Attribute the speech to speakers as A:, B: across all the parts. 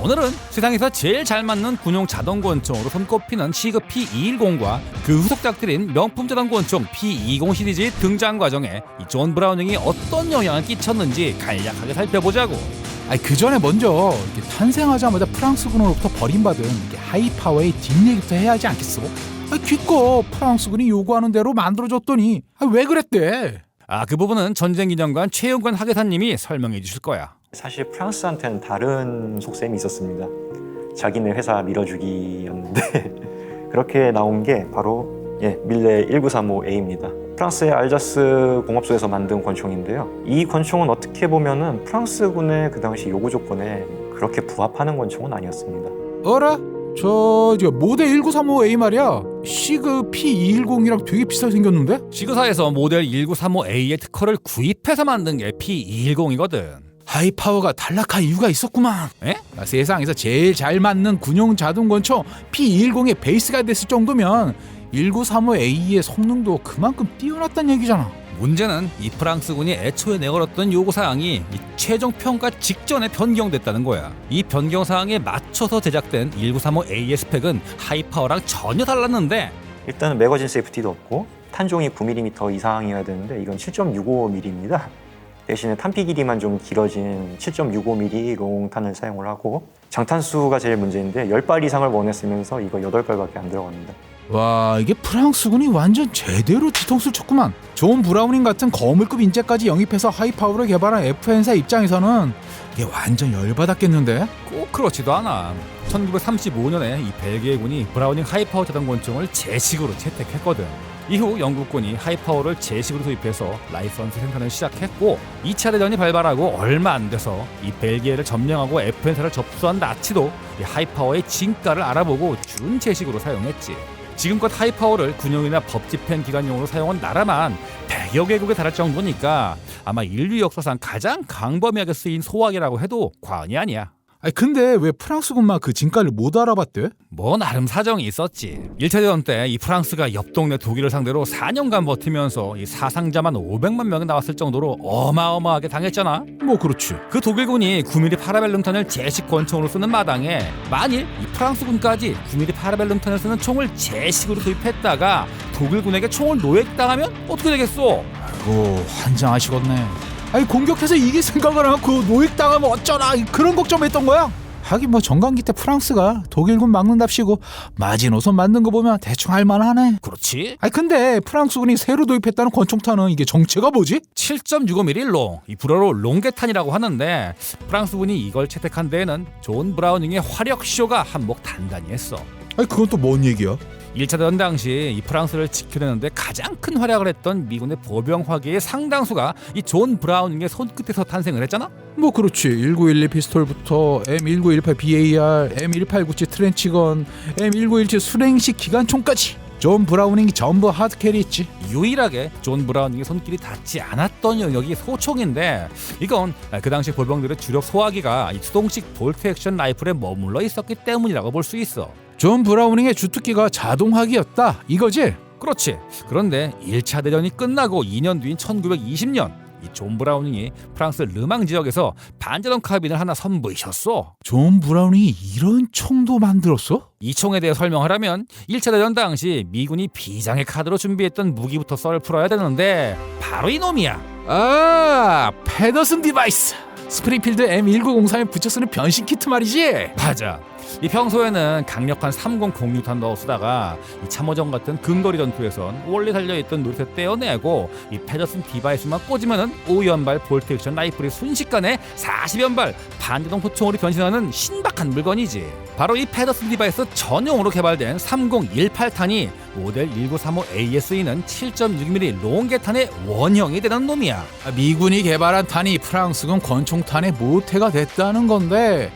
A: 오늘은 세상에서 제일 잘 맞는 군용 자동 권총으로 손꼽히는 시그 P210과 그 후속작들인 명품 자동 권총 P20 시리즈의 등장 과정에 이 존 브라우닝이 어떤 영향을 끼쳤는지 간략하게 살펴보자고.
B: 그 전에 먼저 탄생하자마자 프랑스군으로부터 버림받은 하이파워의 뒷얘기부터 해야 하지 않겠어? 기껏 프랑스군이 요구하는 대로 만들어줬더니 왜 그랬대?
A: 그 부분은 전쟁기념관 최용관 학예사님이 설명해 주실 거야.
C: 사실 프랑스한테는 다른 속셈이 있었습니다. 자기네 회사 밀어주기였는데 그렇게 나온 게 바로 밀레 1935A입니다. 프랑스의 알자스 공업소에서 만든 권총인데요. 이 권총은 어떻게 보면은 프랑스군의 그 당시 요구 조건에 그렇게 부합하는 권총은 아니었습니다.
B: 어라? 저 모델 1935A 말이야. 시그 P210이랑 되게 비슷하게 생겼는데?
A: 시그사에서 모델 1935A의 특허를 구입해서 만든 게 P210이거든.
B: 하이파워가 탈락한 이유가 있었구만.
A: 에?
B: 세상에서 제일 잘 맞는 군용 자동 권총 P210의 베이스가 됐을 정도면 1935A의 성능도 그만큼 뛰어났다는 얘기잖아.
A: 문제는 이 프랑스군이 애초에 내걸었던 요구사항이 이 최종 평가 직전에 변경됐다는 거야. 이 변경사항에 맞춰서 제작된 1935A의 스펙은 하이파워랑 전혀 달랐는데,
C: 일단은 매거진 세이프티도 없고 탄종이 9mm 이상이어야 되는데 이건 7.65mm입니다. 대신에 탄피 길이만 좀 길어진 7.65mm 롱탄을 사용을 하고, 장탄수가 제일 문제인데 10발 이상을 원했으면서 이거 8발밖에 안 들어갑니다.
B: 와, 이게 프랑스군이 완전 제대로 뒤통수를 쳤구만. 존 브라우닝 같은 거물급 인재까지 영입해서 하이파워를 개발한 FN사 입장에서는 이게 완전 열받았겠는데?
A: 꼭 그렇지도 않아. 1935년에 이 벨기에군이 브라우닝 하이파워 자동 권총을 제식으로 채택했거든. 이후 영국군이 하이파워를 제식으로 도입해서 라이선스 생산을 시작했고, 2차 대전이 발발하고 얼마 안 돼서 이 벨기에를 점령하고 FN사를 접수한 나치도 이 하이파워의 진가를 알아보고 준 제식으로 사용했지. 지금껏 하이파워를 군용이나 법 집행 기관용으로 사용한 나라만 100여 개국에 달할 정도니까 아마 인류 역사상 가장 광범위하게 쓰인 소화기라고 해도 과언이 아니야.
B: 근데 왜 프랑스군만 그 진가를 못 알아봤대?
A: 뭐 나름 사정이 있었지. 1차 대전 때 이 프랑스가 옆 동네 독일을 상대로 4년간 버티면서 이 사상자만 500만 명이 나왔을 정도로 어마어마하게 당했잖아.
B: 뭐 그렇지.
A: 그 독일군이 9mm 파라벨룸탄을 제식 권총으로 쓰는 마당에 만일 이 프랑스군까지 9mm 파라벨룸탄을 쓰는 총을 제식으로 도입했다가 독일군에게 총을 노획당하면 어떻게 되겠어?
B: 아이고, 환장하시겠네. 공격해서 이길 생각을 하고 노획당하면 어쩌나 그런 걱정했던 거야. 하긴 뭐 정강기 때 프랑스가 독일군 막는답시고 마지노선 만든 거 보면 대충 할만하네.
A: 그렇지.
B: 근데 프랑스군이 새로 도입했다는 권총탄은 이게 정체가 뭐지?
A: 7.65mm 롱, 이 불어로 롱게탄이라고 하는데, 프랑스군이 이걸 채택한 데에는 존 브라우닝의 화력쇼가 한몫 단단히 했어.
B: 그건 또 뭔 얘기야?
A: 1차 대전 당시 이 프랑스를 지켜내는데 가장 큰 활약을 했던 미군의 보병 화기의 상당수가 이 존 브라우닝의 손끝에서 탄생을 했잖아?
B: 뭐 그렇지. 1912 피스톨부터 M1918 BAR, M1897 트렌치건, M1917 수랭식 기관총까지 존 브라우닝이 전부 하드캐리했지.
A: 유일하게 존 브라우닝의 손길이 닿지 않았던 영역이 소총인데, 이건 그 당시 보병들의 주력 소화기가 이 수동식 볼트 액션 라이플에 머물러 있었기 때문이라고 볼 수 있어.
B: 존 브라우닝의 주특기가 자동화기였다 이거지?
A: 그렇지. 그런데 1차 대전이 끝나고 2년 뒤인 1920년 이 존 브라우닝이 프랑스 르망 지역에서 반자동 카빈을 하나 선보이셨어.
B: 존 브라우닝이 이런 총도 만들었어?
A: 이 총에 대해 설명하려면 1차 대전 당시 미군이 비장의 카드로 준비했던 무기부터 썰을 풀어야 되는데, 바로 이놈이야.
B: 페더슨 디바이스. 스프링필드 M1903에 붙여 쓰는 변신 키트 말이지?
A: 맞아. 이 평소에는 강력한 3006탄 넣어 쓰다가 이 참호정 같은 근거리 전투에선 원래 달려있던 노릇을 떼어내고 이 페더슨 디바이스만 꽂으면은 5연발 볼트 액션 라이플이 순식간에 40연발 반자동 소총으로 변신하는 신박한 물건이지. 바로 이 페더슨 디바이스 전용으로 개발된 3018탄이 모델 1935A에 쓰이는 7.6mm 롱게탄의 원형이 되는 놈이야.
B: 미군이 개발한 탄이 프랑스군 권총탄의 모태가 됐다는 건데,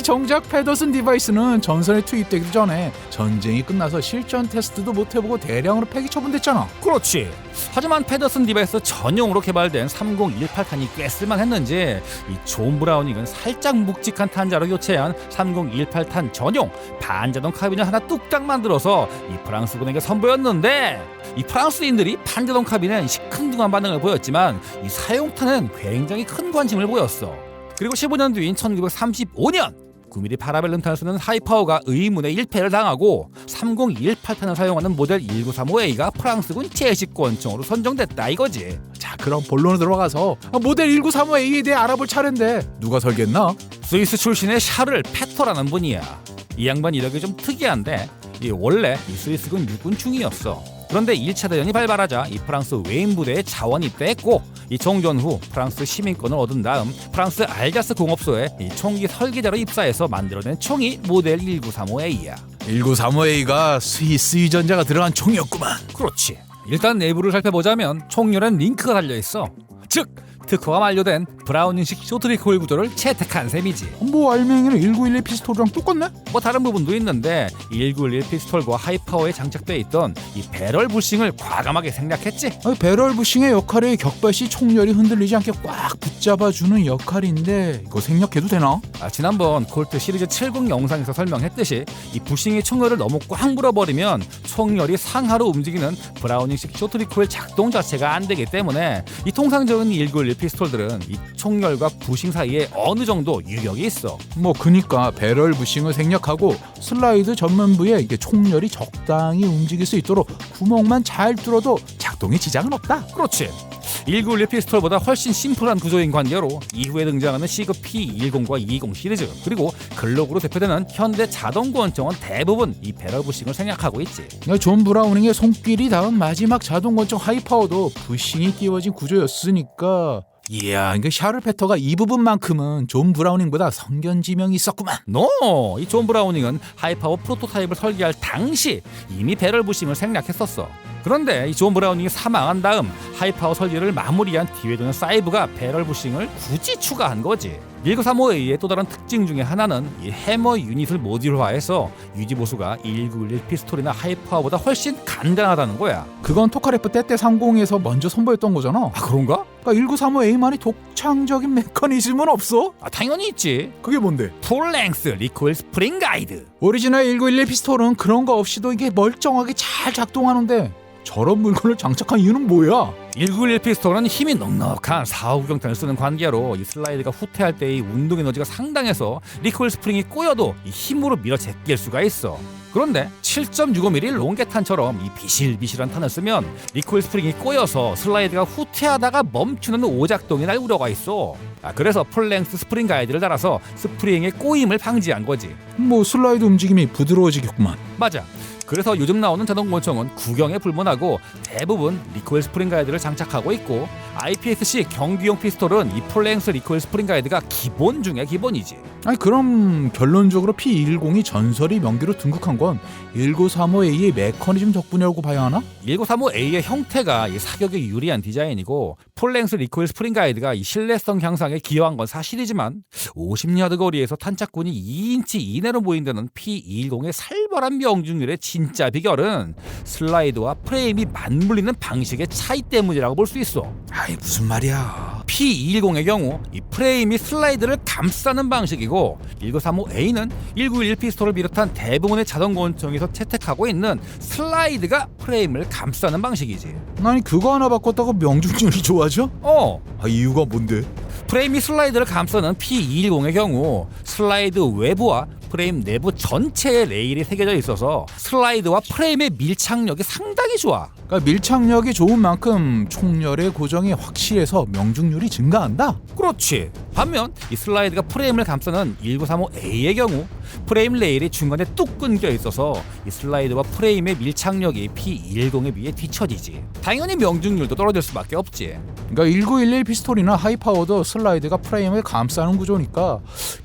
B: 정작 페더슨 디바이스는 전선에 투입되기 전에 전쟁이 끝나서 실전 테스트도 못 해보고 대량으로 폐기 처분됐잖아.
A: 그렇지. 하지만 페더슨 디바이스 전용으로 개발된 3018탄이 꽤 쓸만했는지 이 존 브라우닝은 살짝 묵직한 탄자로 교체한 3018탄 전용 반자동 카빈을 하나 뚝딱 만들어서 이 프랑스군에게 선보였는데, 이 프랑스인들이 반자동 카빈에 시큰둥한 반응을 보였지만 이 사용탄은 굉장히 큰 관심을 보였어. 그리고 15년 뒤인 1935년 9mm 파라벨lum탄을 쓰는 하이파워가 의문의 1패를 당하고 3018탄을 사용하는 모델 1935A가 프랑스군 제식권총으로 선정됐다 이거지.
B: 자, 그럼 본론으로 들어가서 모델 1935A에 대해 알아볼 차례인데 누가 설계했나?
A: 스위스 출신의 샤를 페터라는 분이야. 이 양반 이력이 좀 특이한데 원래 이 스위스군 육군 중위였어. 그런데 1차 대전이 발발하자 이 프랑스 웨인 부대에 자원 입대했고 이 종전 후 프랑스 시민권을 얻은 다음 프랑스 알자스 공업소에 이 총기 설계자로 입사해서 만들어낸 총이 모델 1935A야.
B: 1935A가 스위스 유전자가 들어간 총이었구만.
A: 그렇지. 일단 내부를 살펴보자면 총열엔 링크가 달려있어. 즉 특허가 만료된 브라우닝식 쇼트리콜 구조를 채택한 셈이지.
B: 뭐 알맹이는 1911 피스톨이랑 똑같네?
A: 뭐 다른 부분도 있는데 1911 피스톨과 하이파워에 장착돼 있던 이 배럴 부싱을 과감하게 생략했지.
B: 배럴 부싱의 역할이 격발 시 총열이 흔들리지 않게 꽉 붙잡아주는 역할인데 이거 생략해도 되나?
A: 지난번 콜트 시리즈 70 영상에서 설명했듯이 이 부싱이 총열을 너무 꽉 물어버리면 총열이 상하로 움직이는 브라우닝식 쇼트리콜 작동 자체가 안 되기 때문에 이 통상적인 1911 피스톨들은 이 총열과 부싱 사이에 어느 정도 유격이 있어.
B: 뭐 그니까 배럴 부싱을 생략하고 슬라이드 전면부에 이게 총열이 적당히 움직일 수 있도록 구멍만 잘 뚫어도 작동에 지장은 없다.
A: 그렇지. 1911 피스톨보다 훨씬 심플한 구조인 관계로 이후에 등장하는 시급 P210과 220 시리즈 그리고 글록으로 대표되는 현대 자동 권총은 대부분 이 배럴 부싱을 생략하고 있지.
B: 존 브라우닝의 손길이 닿은 마지막 자동 권총 하이파워도 부싱이 띄워진 구조였으니까 이야, 이게 샤를 페터가 이 부분만큼은 존 브라우닝보다 성견지명이 있었구만.
A: 이 존 브라우닝은 하이파워 프로토타입을 설계할 당시 이미 배럴 부싱을 생략했었어. 그런데 이 존 브라우닝이 사망한 다음 하이파워 설계를 마무리한 뒤에 도는 사이브가 배럴 부싱을 굳이 추가한 거지. 1935A의 또 다른 특징 중에 하나는 이 해머 유닛을 모듈화해서 유지 보수가 1911 피스톨이나 하이파워보다 훨씬 간단하다는 거야.
B: 그건 토카레프 때때30에서 먼저 선보였던 거잖아.
A: 그런가?
B: 그러니까 1935A만이 독창적인 메커니즘은 없어?
A: 당연히 있지.
B: 그게 뭔데?
A: 풀랭스 리코일 스프링 가이드.
B: 오리지널 1911 피스톨은 그런 거 없이도 이게 멀쩡하게 잘 작동하는데 저런 물건을 장착한 이유는 뭐야?
A: 1911 피스톨은 힘이 넉넉한 4호경탄을 쓰는 관계로 이 슬라이드가 후퇴할 때의 운동 에너지가 상당해서 리코일 스프링이 꼬여도 이 힘으로 밀어 제낄 수가 있어. 그런데 7.65mm 롱게탄처럼 이 비실비실한 탄을 쓰면 리코일 스프링이 꼬여서 슬라이드가 후퇴하다가 멈추는 오작동이 날 우려가 있어. 그래서 풀랭스 스프링 가이드를 달아서 스프링의 꼬임을 방지한 거지.
B: 뭐 슬라이드 움직임이 부드러워지겠구만.
A: 맞아. 그래서 요즘 나오는 자동 권총은 구경에 불문하고 대부분 리코일 스프링 가이드를 장착하고 있고 IPSC 경기용 피스톨은 이 풀랭스 리코일 스프링 가이드가 기본 중에 기본이지.
B: 그럼 결론적으로 P210이 전설의 명기로 등극한 건 1935A의 메커니즘 덕분이라고 봐야 하나?
A: 1935A의 형태가 이 사격에 유리한 디자인이고 풀랭스 리코일 스프링 가이드가 이 신뢰성 향상에 기여한 건 사실이지만 50야드 거리에서 탄착군이 2인치 이내로 보인다는 P210의 살벌한 명중률의 진짜 비결은 슬라이드와 프레임이 맞물리는 방식의 차이 때문이라고 볼 수 있어.
B: 무슨 말이야?
A: P210의 경우 이 프레임이 슬라이드를 감싸는 방식이고 1935A는 1911 피스톨을 비롯한 대부분의 자동 권총에서 채택하고 있는 슬라이드가 프레임을 감싸는 방식이지.
B: 아니 그거 하나 바꿨다고 명중률이 좋아져? 이유가 뭔데?
A: 프레임이 슬라이드를 감싸는 P210의 경우 슬라이드 외부와 프레임 내부 전체에 레일이 새겨져 있어서 슬라이드와 프레임의 밀착력이 상당히 좋아.
B: 그러니까 밀착력이 좋은 만큼 총열의 고정이 확실해서 명중률이 증가한다?
A: 그렇지. 반면 이 슬라이드가 프레임을 감싸는 1935A의 경우 프레임 레일이 중간에 뚝 끊겨 있어서 이 슬라이드와 프레임의 밀착력이 P210에 비해 뒤처지지. 당연히 명중률도 떨어질 수밖에 없지.
B: 그러니까 1911 피스톨이나 하이파워도 슬라이드가 프레임을 감싸는 구조니까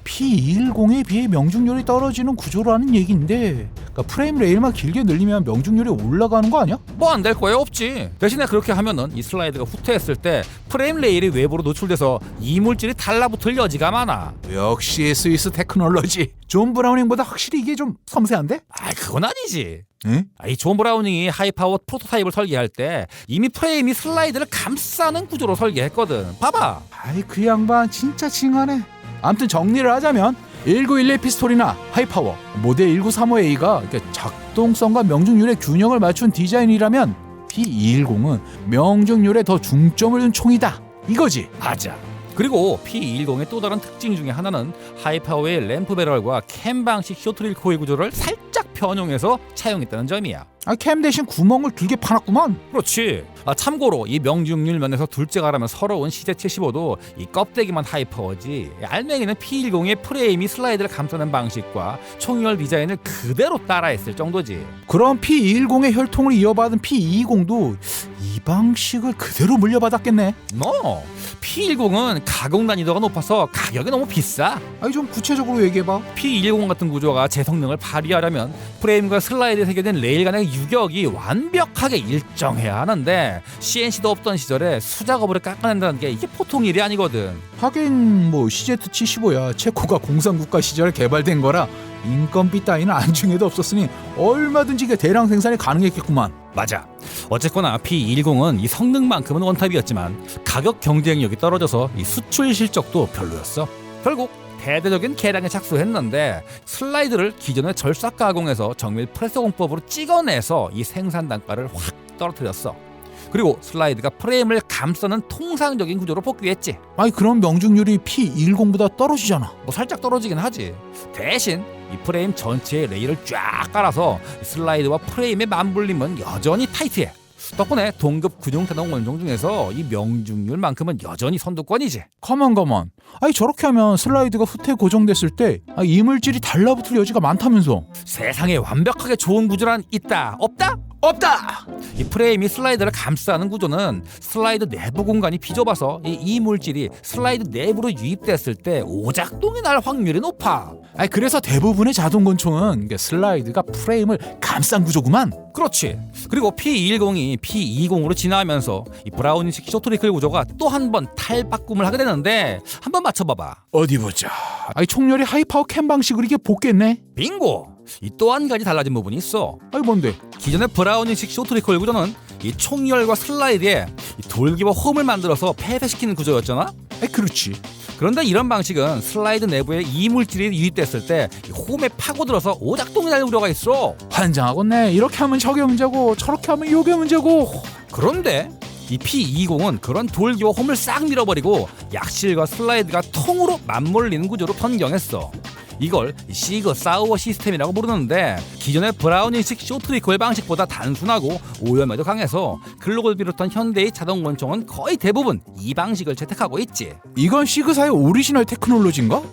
B: P210에 비해 명중률이 떨어지는 구조라는 얘기인데, 그러니까 프레임 레일만 길게 늘리면 명중률이 올라가는 거 아니야?
A: 뭐 안 될 거야 없지. 대신에 그렇게 하면은 이 슬라이드가 후퇴했을 때 프레임 레일이 외부로 노출돼서 이물질이 달라붙을 여지가 많아.
B: 역시 스위스 테크놀로지. 존 브라우닝보다 확실히 이게 좀 섬세한데?
A: 그건 아니지.
B: 응?
A: 이 존 브라우닝이 하이파워 프로토타입을 설계할 때 이미 프레임이 슬라이드를 감싸는 구조로 설계했거든. 봐봐.
B: 그 양반 진짜 징하네. 아무튼 정리를 하자면 1911 피스톨이나 하이파워, 모델 1935A가 작동성과 명중률의 균형을 맞춘 디자인이라면 P210은 명중률에 더 중점을 둔 총이다. 이거지.
A: 맞아. 그리고 P210의 또 다른 특징 중에 하나는 하이파워의 램프 배럴과 캠 방식 쇼트릴 코일 구조를 살짝 변형해서 차용했다는 점이야.
B: 캠 대신 구멍을 길게 파놨구만.
A: 그렇지. 참고로 이 명중률 면에서 둘째가라면 서러운 CZ75도 이 껍데기만 하이파워지 알맹이는 P10의 프레임이 슬라이드를 감싸는 방식과 총열 디자인을 그대로 따라했을 정도지.
B: 그럼 P210의 혈통을 이어받은 P220도 이 방식을 그대로 물려받았겠네.
A: P10은 가공 난이도가 높아서 가격이 너무 비싸.
B: 좀 구체적으로 얘기해봐.
A: P210 같은 구조가 제 성능을 발휘하려면 프레임과 슬라이드에 새겨진 레일 간의 유격이 완벽하게 일정해야 하는데 CNC도 없던 시절에 수작업으로 깎아낸다는 게 이게 보통 일이 아니거든.
B: 하긴 CZ75야 체코가 공산국가 시절에 개발된 거라 인건비 따위는 안중에도 없었으니 얼마든지 대량 생산이 가능했겠구만.
A: 맞아. 어쨌거나 P210은 이 성능만큼은 원탑이었지만 가격 경쟁력이 떨어져서 이 수출 실적도 별로였어. 결국 대대적인 개량에 착수했는데 슬라이드를 기존의 절삭 가공해서 정밀 프레스 공법으로 찍어내서 이 생산 단가를 확 떨어뜨렸어. 그리고 슬라이드가 프레임을 감싸는 통상적인 구조로 복귀했지.
B: 그럼 명중률이 P210보다 떨어지잖아.
A: 살짝 떨어지긴 하지. 대신 이 프레임 전체에 레일을 쫙 깔아서 슬라이드와 프레임의 맞물림은 여전히 타이트해. 덕분에 동급 군용 자동 원종 중에서 이 명중률만큼은 여전히 선두권이지.
B: 가만. 저렇게 하면 슬라이드가 후퇴 고정됐을 때 이물질이 달라붙을 여지가 많다면서.
A: 세상에 완벽하게 좋은 구조란 있다 없다? 없다! 이 프레임이 슬라이드를 감싸는 구조는 슬라이드 내부 공간이 비좁아서 이 이물질이 슬라이드 내부로 유입됐을 때 오작동이 날 확률이 높아.
B: 그래서 대부분의 자동 권총은 슬라이드가 프레임을 감싼 구조구만.
A: 그렇지. 그리고 P210이 P220으로 진화하면서 이 브라우닝식 쇼트리클 구조가 또 한 번 탈바꿈을 하게 되는데 한번 맞춰봐봐.
B: 어디 보자. 총열이 하이파워 캠 방식으로 이게 복귀했네.
A: 빙고! 이 또 한 가지 달라진 부분이 있어.
B: 뭔데?
A: 기존의 브라우닝식 쇼트리콜 구조는 이 총열과 슬라이드에 이 돌기와 홈을 만들어서 폐쇄시키는 구조였잖아.
B: 그렇지.
A: 그런데 이런 방식은 슬라이드 내부에 이물질이 유입됐을 때 이 홈에 파고들어서 오작동이 날 우려가 있어.
B: 환장하겠네. 이렇게 하면 저게 문제고 저렇게 하면 요게 문제고.
A: 그런데 이 P220은 그런 돌기와 홈을 싹 밀어버리고 약실과 슬라이드가 통으로 맞물리는 구조로 변경했어. 이걸 시그 사우어 시스템이라고 부르는데 기존의 브라우닝식 쇼트리콜 방식보다 단순하고 오염에도 강해서 글록을 비롯한 현대의 자동 권총은 거의 대부분 이 방식을 채택하고 있지.
B: 이건 시그사의 오리지널 테크놀로지인가?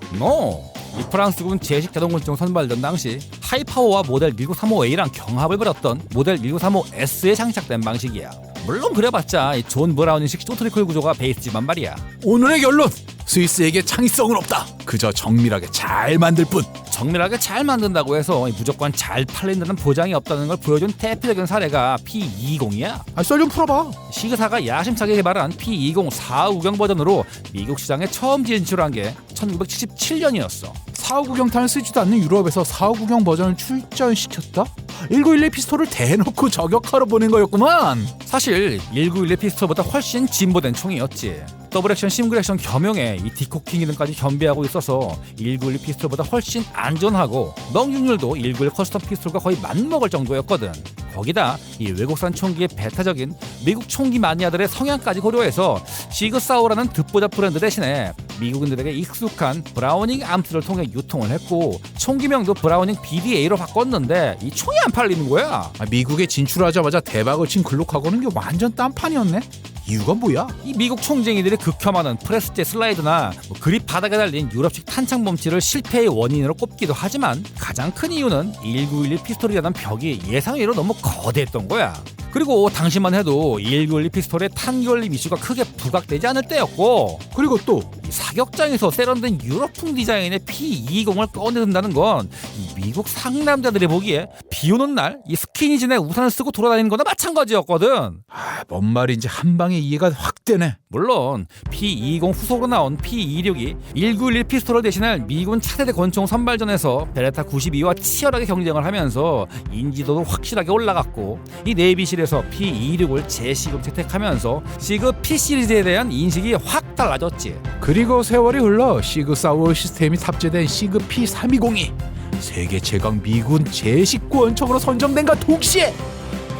A: 이 프랑스군 제식 자동 권총 선발전 당시 하이파워와 모델 1935A랑 경합을 벌였던 모델 1935S에 장착된 방식이야. 물론 그래봤자 이 존 브라우닝식 쇼트리콜 구조가 베이스지만 말이야.
B: 오늘의 결론! 스위스에게 창의성은 없다. 그저 정밀하게 잘 만들 뿐.
A: 정밀하게 잘 만든다고 해서 무조건 잘 팔린다는 보장이 없다는 걸 보여준 대표적인 사례가 P220이야.
B: 썰 좀 풀어봐.
A: 시그사가 야심차게 개발한 P220 4구경 버전으로 미국 시장에 처음 진출한 게 1977년이었어.
B: 459경탄을 쓰지도 않는 유럽에서 459경 버전을 출전시켰다? 1911 피스톨을 대놓고 저격하러 보낸 거였구만.
A: 사실 1911 피스톨보다 훨씬 진보된 총이었지. 더블 액션, 싱글 액션 겸용에 이 디코킹 기능까지 겸비하고 있어서 1911 피스톨보다 훨씬 안전하고 명중률도 1911 커스텀 피스톨과 거의 맞먹을 정도였거든. 거기다 이 외국산 총기의 배타적인 미국 총기 마니아들의 성향까지 고려해서 시그 사우라는 듣보잡 브랜드 대신에 미국인들에게 익숙한 브라우닝 암스를 통해 유통을 했고 총기명도 브라우닝 BDA로 바꿨는데 이 총이 안 팔리는 거야.
B: 미국에 진출하자마자 대박을 친 글록하고는 게 완전 딴판이었네. 이유가 뭐야?
A: 이 미국 총쟁이들이 극혐하는 프레스제 슬라이드나 그립 바닥에 달린 유럽식 탄창 범치를 실패의 원인으로 꼽기도 하지만 가장 큰 이유는 1911 피스톨이라는 벽이 예상외로 너무 거대했던 거야. 그리고 당시만 해도 1912 피스톨의 탄결림 이슈가 크게 부각되지 않을 때였고,
B: 그리고 또
A: 이 사격장에서 세련된 유럽풍 디자인의 P220을 꺼내든다는 건 이 미국 상남자들이 보기에 비 오는 날 이 스키니진에 우산을 쓰고 돌아다니는 거나 마찬가지였거든.
B: 뭔 말인지 한 방에 이해가 확 되네.
A: 물론 P220 후속으로 나온 P226이 1911 피스톨을 대신할 미군 차세대 권총 선발전에서 베레타 92와 치열하게 경쟁을 하면서 인지도도 확실하게 올라갔고, 이 내비실에서 P226을 제식으로 채택하면서 시그 P 시리즈에 대한 인식이 확 달라졌지.
B: 그리고 세월이 흘러 시그 사우어 시스템이 탑재된 시그 P320이 세계 최강 미군 제식 권총으로 선정된과 동시에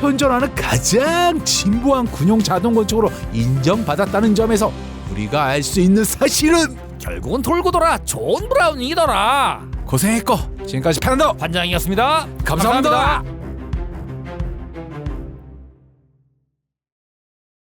B: 현존하는 가장 진보한 군용 자동 권총으로 인정받았다는 점에서 우리가 알 수 있는 사실은
A: 결국은 돌고 돌아 존 브라운이더라.
B: 고생했고 지금까지 파란더
A: 반장이었습니다.
B: 감사합니다.